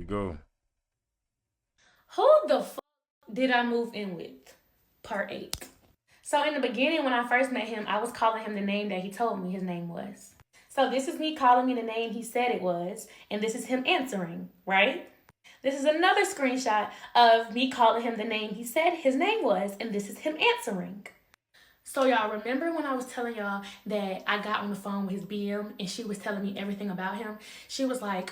go. Who the fuck did I move in with? Part 8. So in the beginning, when I first met him, I was calling him the name that he told me his name was. So this is me calling me the name he said it was, and this is him answering, right? This is another screenshot of me calling him the name he said his name was, and this is him answering. So y'all remember when I was telling y'all that I got on the phone with his BM and she was telling me everything about him? She was like,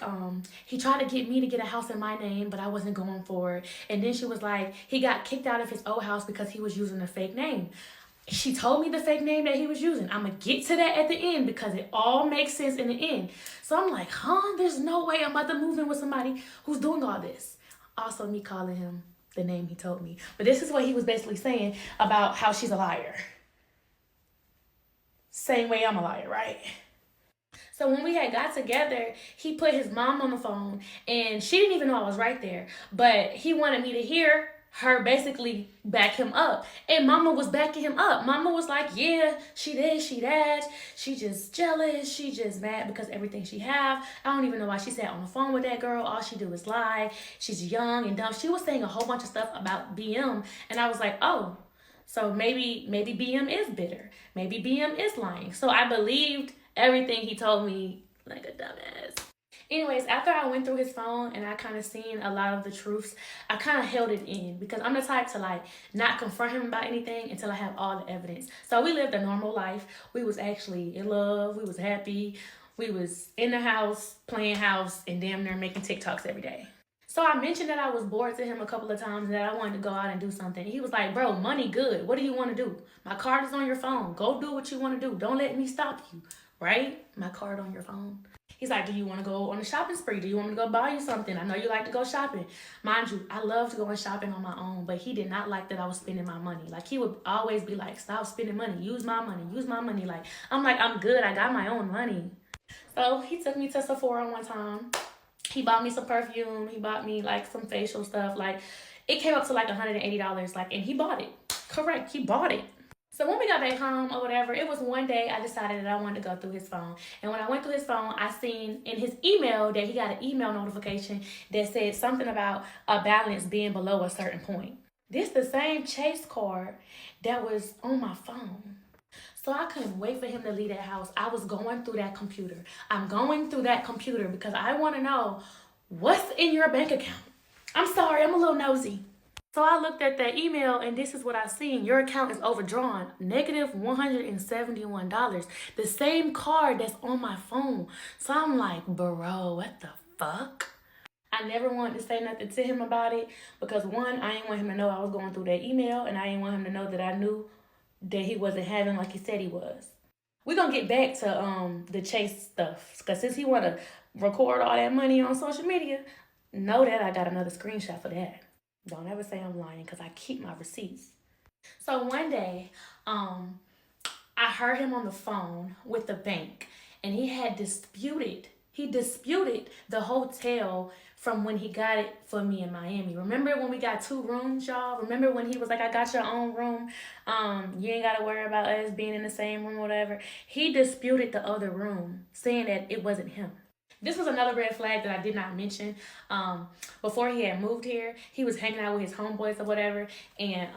he tried to get me to get a house in my name, but I wasn't going for it. And then she was like, he got kicked out of his old house because he was using a fake name. She told me the fake name that he was using. I'm going to get to that at the end because it all makes sense in the end. So I'm like, there's no way I'm about to move in with somebody who's doing all this. Also, me calling him the name he told me. But this is what he was basically saying about how she's a liar. Same way I'm a liar, right? So when we had got together, he put his mom on the phone and she didn't even know I was right there. But he wanted me to hear her basically back him up. And mama was backing him up. Mama was like, yeah, she this, she that. She just jealous. She just mad because everything she have. I don't even know why she sat on the phone with that girl. All she do is lie. She's young and dumb. She was saying a whole bunch of stuff about BM. And I was like, oh, so maybe BM is bitter. Maybe BM is lying. So I believed everything he told me like a dumbass. Anyways, after I went through his phone and I kind of seen a lot of the truths, I kind of held it in because I'm the type to like not confront him about anything until I have all the evidence. So we lived a normal life. We was actually in love. We was happy. We was in the house, playing house, and damn near making TikToks every day. So I mentioned that I was bored to him a couple of times and that I wanted to go out and do something. He was like, bro, money good. What do you want to do? My card is on your phone. Go do what you want to do. Don't let me stop you. Right? My card on your phone. He's like, do you want to go on a shopping spree? Do you want me to go buy you something? I know you like to go shopping. Mind you, I love to go shopping on my own, but he did not like that I was spending my money. Like, he would always be like, stop spending money. Use my money. Use my money. Like, I'm like, I'm good. I got my own money. So he took me to Sephora one time. He bought me some perfume. He bought me like some facial stuff. Like, it came up to like $180. Like, and he bought it. Correct. He bought it. So when we got back home or whatever, it was one day I decided that I wanted to go through his phone. And when I went through his phone, I seen in his email that he got an email notification that said something about a balance being below a certain point. This the same Chase card that was on my phone. So I couldn't wait for him to leave that house. I was going through that computer. I'm going through that computer because I want to know what's in your bank account. I'm sorry, I'm a little nosy. So I looked at that email and this is what I seen. Your account is overdrawn, negative $171. The same card that's on my phone. So I'm like, bro, what the fuck? I never wanted to say nothing to him about it because one, I didn't want him to know I was going through that email and I didn't want him to know that I knew that he wasn't having like he said he was. We're gonna get back to the Chase stuff because since he wanna record all that money on social media, know that I got another screenshot for that. Don't ever say I'm lying because I keep my receipts. So one day, I heard him on the phone with the bank and he disputed the hotel from when he got it for me in Miami. Remember when we got 2 rooms, y'all? Remember when he was like, I got your own room. You ain't got to worry about us being in the same room or whatever. He disputed the other room, saying that it wasn't him. This was another red flag that I did not mention. Before he had moved here, he was hanging out with his homeboys or whatever, and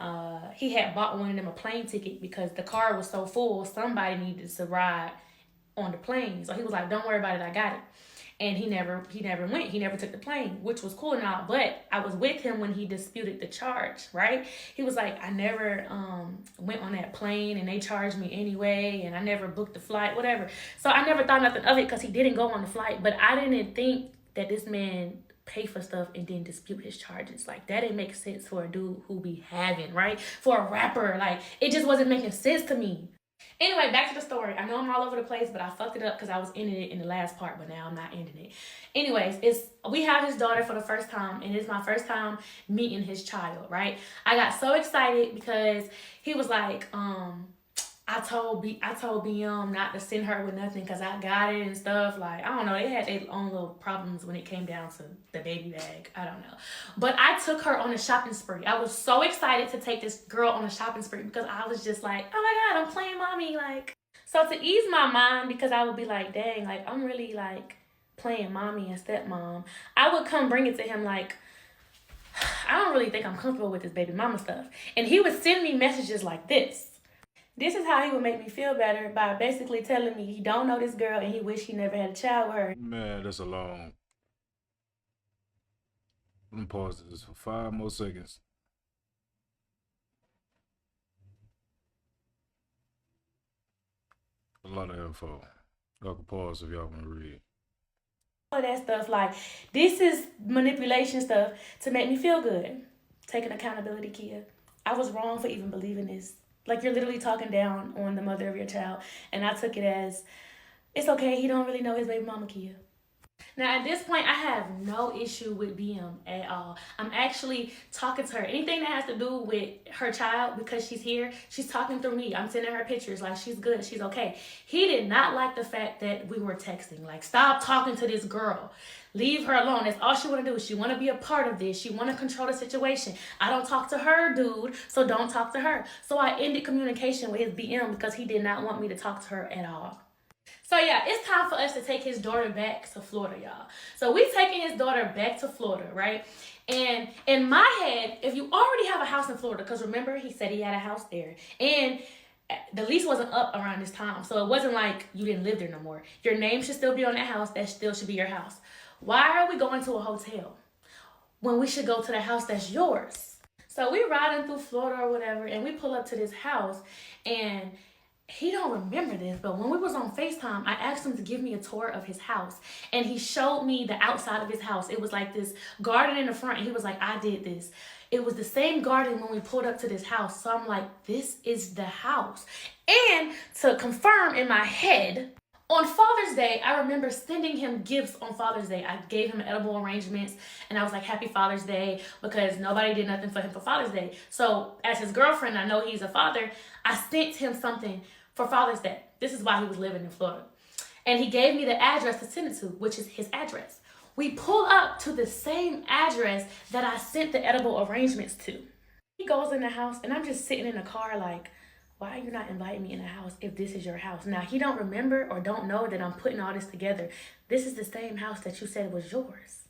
he had bought one of them a plane ticket because the car was so full, somebody needed to ride on the plane. So he was like, don't worry about it, I got it. And he never went. He never took the plane, which was cool and all. But I was with him when he disputed the charge, right? He was like, I never went on that plane and they charged me anyway. And I never booked the flight, whatever. So I never thought nothing of it because he didn't go on the flight. But I didn't think that this man pay for stuff and then dispute his charges. Like, that didn't make sense for a dude who be having, right? For a rapper. Like, it just wasn't making sense to me. Anyway, back to the story. I know I'm all over the place, but I fucked it up because I was ending it in the last part, but now I'm not ending it. Anyways, we have his daughter for the first time, and it's my first time meeting his child, right? I got so excited because he was like, I told BM not to send her with nothing because I got it and stuff. Like, I don't know. They had their own little problems when it came down to the baby bag. I don't know. But I took her on a shopping spree. I was so excited to take this girl on a shopping spree because I was just like, oh my God, I'm playing mommy. Like, so to ease my mind, because I would be like, dang, like, I'm really like playing mommy and stepmom, I would come bring it to him like, I don't really think I'm comfortable with this baby mama stuff. And he would send me messages like this. This is how he would make me feel better, by basically telling me he don't know this girl and he wish he never had a child with her. Man, that's a long. Let me pause this for 5 more seconds. A lot of info. Y'all can pause if y'all want to read. All of that stuff, like, this is manipulation stuff to make me feel good. Taking accountability, Kia. I was wrong for even believing this. Like, you're literally talking down on the mother of your child, and I took it as, it's okay, he don't really know his baby mama, Kia. Now, at this point, I have no issue with BM at all. I'm actually talking to her. Anything that has to do with her child, because she's here, she's talking through me. I'm sending her pictures like she's good, she's okay. He did not like the fact that we were texting. Like, stop talking to this girl. Leave her alone. That's all she want to do. She want to be a part of this. She want to control the situation. I don't talk to her, dude, so don't talk to her. So I ended communication with his BM because he did not want me to talk to her at all. So yeah, it's time for us to take his daughter back to Florida, y'all. So we taking his daughter back to Florida, right? And in my head, if you already have a house in Florida, because remember, he said he had a house there, and the lease wasn't up around this time, so it wasn't like you didn't live there no more. Your name should still be on that house. That still should be your house. Why are we going to a hotel when we should go to the house that's yours? So we riding through Florida or whatever, and we pull up to this house, and he don't remember this, but when we was on FaceTime, I asked him to give me a tour of his house, and he showed me the outside of his house. It was like this garden in the front, and he was like, I did this. It was the same garden when we pulled up to this house. So I'm like, this is the house. And to confirm in my head, on Father's Day, I remember sending him gifts on Father's Day. I gave him edible arrangements, and I was like, Happy Father's Day, because nobody did nothing for him for Father's Day. So as his girlfriend, I know he's a father, I sent him something for Father's Day. This is why he was living in Florida. And he gave me the address to send it to, which is his address. We pull up to the same address that I sent the edible arrangements to. He goes in the house, and I'm just sitting in the car like, why are you not inviting me in the house if this is your house? Now, he don't remember or don't know that I'm putting all this together. This is the same house that you said was yours.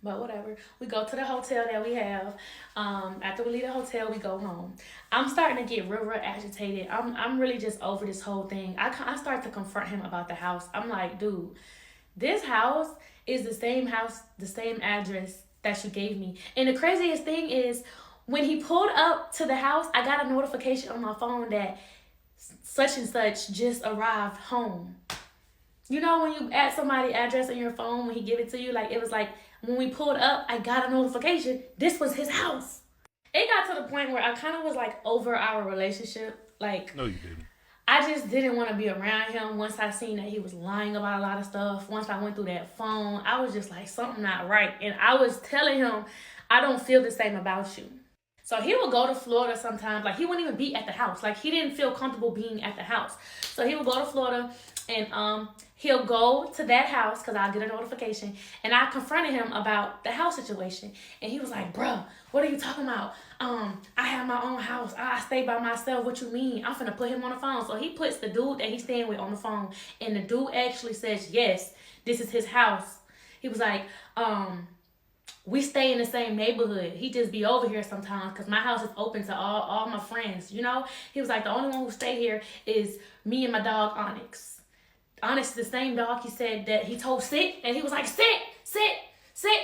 But whatever. We go to the hotel that we have. After we leave the hotel, we go home. I'm starting to get real agitated. I'm really just over this whole thing. I start to confront him about the house. I'm like, dude, this house is the same house, the same address that you gave me. And the craziest thing is, when he pulled up to the house, I got a notification on my phone that such and such just arrived home. You know when you add somebody's address on your phone when he give it to you? Like, it was like, when we pulled up, I got a notification. This was his house. It got to the point where I kind of was like over our relationship. Like, No, you didn't. I just didn't want to be around him once I seen that he was lying about a lot of stuff. Once I went through that phone, I was just like, something not right. And I was telling him, I don't feel the same about you. So he would go to Florida sometimes. Like, he wouldn't even be at the house. Like, he didn't feel comfortable being at the house. So he would go to Florida, and he'll go to that house because I'll get a notification. And I confronted him about the house situation. And he was like, bruh, what are you talking about? I have my own house. I stay by myself. What you mean? I'm finna put him on the phone. So he puts the dude that he's staying with on the phone. And the dude actually says, yes, this is his house. He was like, we stay in the same neighborhood. He just be over here sometimes because my house is open to all my friends, you know? He was like, the only one who stay here is me and my dog, Onyx. Onyx is the same dog he said that he told sit, and he was like, sit,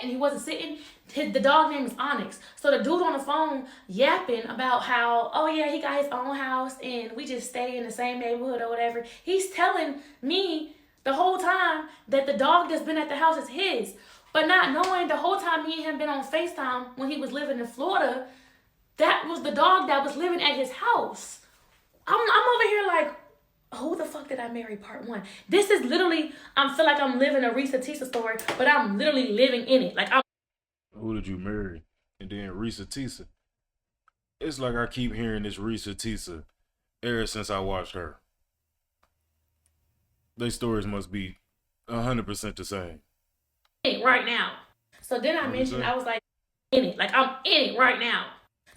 and he wasn't sitting. The dog name is Onyx. So the dude on the phone yapping about how, oh yeah, he got his own house and we just stay in the same neighborhood or whatever. He's telling me the whole time that the dog that's been at the house is his. But not knowing the whole time me and him been on FaceTime when he was living in Florida, that was the dog that was living at his house. I'm over here like, who the fuck did I marry part one? This is literally, I feel like I'm living a Risa Tisa story, but I'm literally living in it. Like, Who did you marry? And then Risa Tisa. It's like I keep hearing this Risa Tisa ever since I watched her. Their stories must be 100% the same. Right now. So then I mentioned, I was like, in it. Like, I'm in it right now.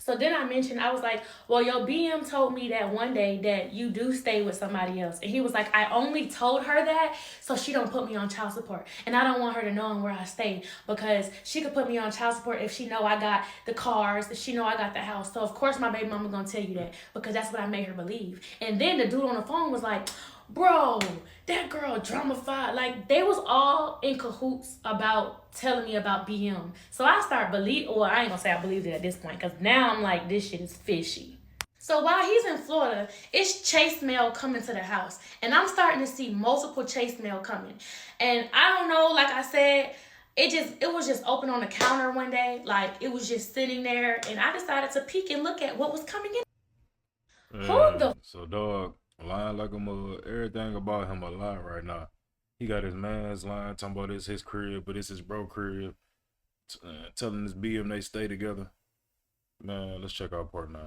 So then I mentioned, I was like, well, your BM told me that one day that you do stay with somebody else. And he was like, I only told her that so she don't put me on child support. And I don't want her to know where I stay because she could put me on child support if she know I got the cars, if she know I got the house. So of course my baby mama gonna tell you that because that's what I made her believe. And then the dude on the phone was like, bro, that girl dramified. Like they was all in cahoots about telling me about BM. So I start believe. Well, I ain't gonna say I believed it at this point because now I'm like, this shit is fishy. So while he's in Florida, it's chase mail coming to the house, and I'm starting to see multiple chase mail coming. And I don't know, like I said, it was just open on the counter one day, like it was just sitting there, and I decided to peek and look at what was coming in. Who the So dog lying like a mother. Everything about him a lie right now. He got his man's lying, talking about it's his crib, but it's his bro crib. Telling his BM they stay together. Man, let's check out part 9.